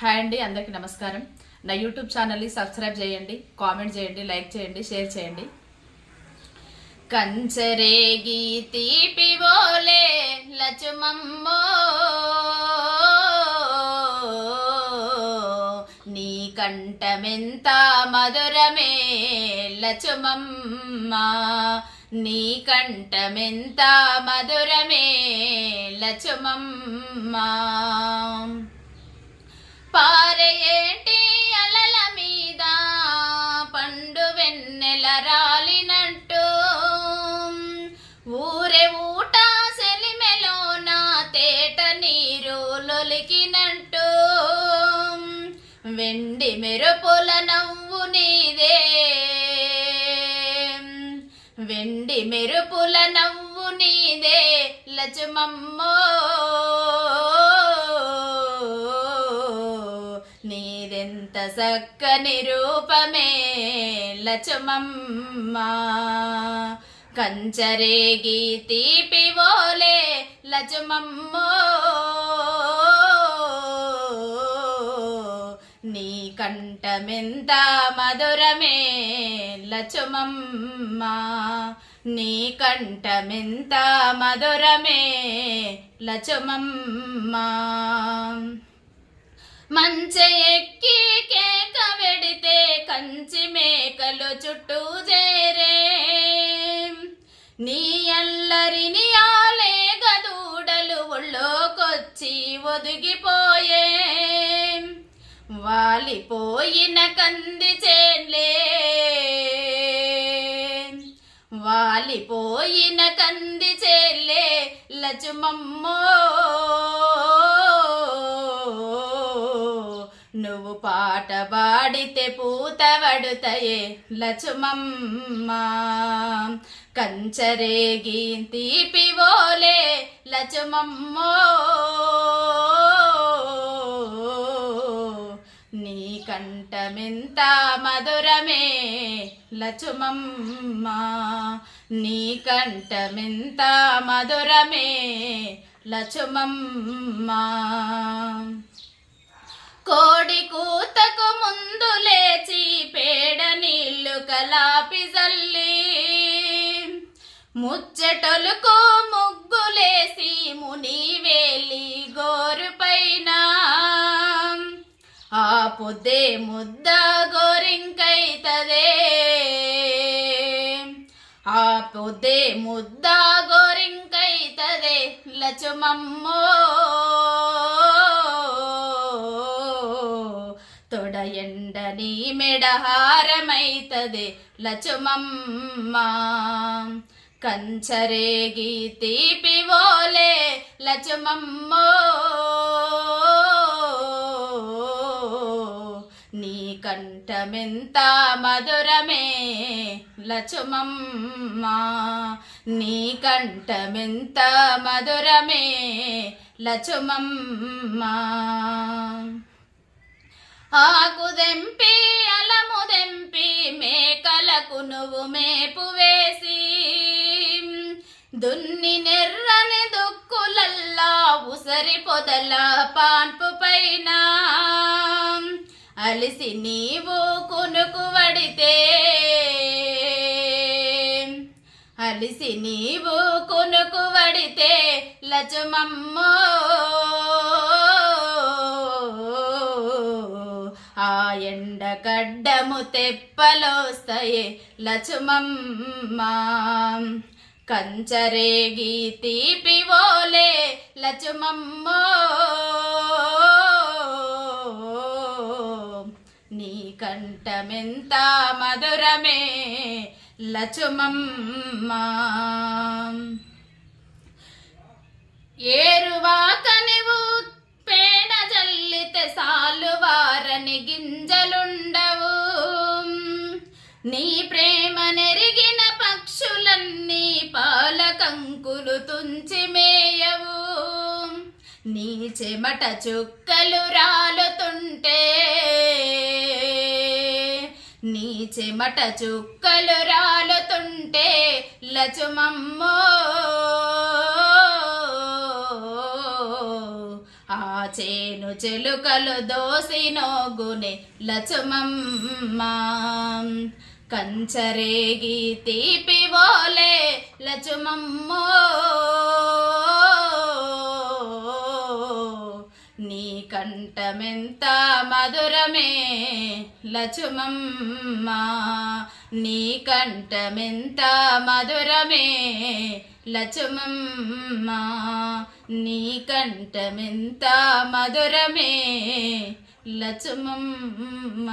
Hi అండి, అందరికీ నమస్కారం. నా యూట్యూబ్ ఛానల్ని సబ్స్క్రైబ్ చేయండి, కామెంట్ చేయండి, లైక్ చేయండి, షేర్ చేయండి. కంచరేగి తీపివోలే లచుమమ్మో నీ కంఠమెంత మధురమే లచుమమ్మ, నీ కంఠమెంత మధురమే లచుమమ్మ. పారేటి అలల మీద పండు వెన్నెల రాలినట్టు, ఊరే ఊట సెలిమెలోన తేట నీరు లొలికినట్టు, వెండి మెరుపుల నవ్వు నీదే, వెండి మెరుపుల నవ్వు నీదే లచుమమ్మో, నీదెంత చక్కని రూపమే లచుమమ్మ. కంచరేగి తీపివోలే లచుమమ్మో నీ కంఠమెంత మధురమే లచుమమ్మ, నీ కంఠమెంత మధురమే లచుమమ్మ. మంచె ఎక్కి కేక వెడితే కంచి మేకలు చుట్టూ చేరే, నీ అల్లరిని ఆలే గదూడలు ఒళ్ళోకొచ్చి ఒదిగిపోయే, వాలిపోయిన కంది చేన్లే, వాలిపోయిన కంది చేన్లే లచుమమ్మో, నువ్వు పాట పాడితే పూత పడుతాయే లచుమమ్మ. కంచరేగి తీపివోలే లచుమమ్మో నీ కంఠమెంత మధురమే లచుమమ్మ, నీ కంఠమెంత మధురమే లచుమమ్మ. కోడి కూతకు ముందు లేచి పేడ నీళ్లు కలాపి జల్లి, ముచ్చటలుకు ముగ్గులేసి ముని వేలి గోరు పైన, ఆ పొద్దే ముద్ద గోరింకైతదే, ఆ పొద్దే ముద్ద గోరింకైతదే లచుమమ్మో, తొడ ఎండని మెడహారమైతదే లచుమమ్మ. కంచరేగి తీపివోలే లచుమమ్మో నీ కంఠమెంత మధురమే లచుమమ్మ, నీ కంఠమెంత మధురమే లచుమమ్మ. ఆకుదెంపి అలముదెంపి మేకలకు నువ్వు మేపు వేసి, దున్ని నెర్రని దుక్కులల్లా ఉసరి పొదల పాన్పు పైన, అలిసి నీవు కునుకు వడితే, అలిసి నీవు కునుకు వడితే లచుమమ్మో ఆ ఎండ గడ్డము తెప్పలోస్తాయే లచుమమ్మ. కంచరేగి తీపివోలే లచుమమ్మో నీ కంఠమెంత మధురమే లచుమమ్మ. ఏరువాకనివు పేడ జల్లితే సాలు వారని గింజలుండవు, నీ ప్రేమ నెరిగిన పక్షులన్నీ పాల కంకులు తుంచి మేయవు, నీ చెమట చుక్కలు రాలుతుంటే, నీ చెమట చుక్కలు రాలుతుంటే లచుమమ్మో ఆ చేను చెలుకలు దోసినోగునే లచుమమ్మ కంచరేగి తీపివోలే లచుమమ్మో నీ కంఠమెంత మధురమే లచుమమ్మ నీ కంఠమెంత మధురమే లచుమమ్మ నీ కంఠమెంత మధురమే లచుమమ్మ.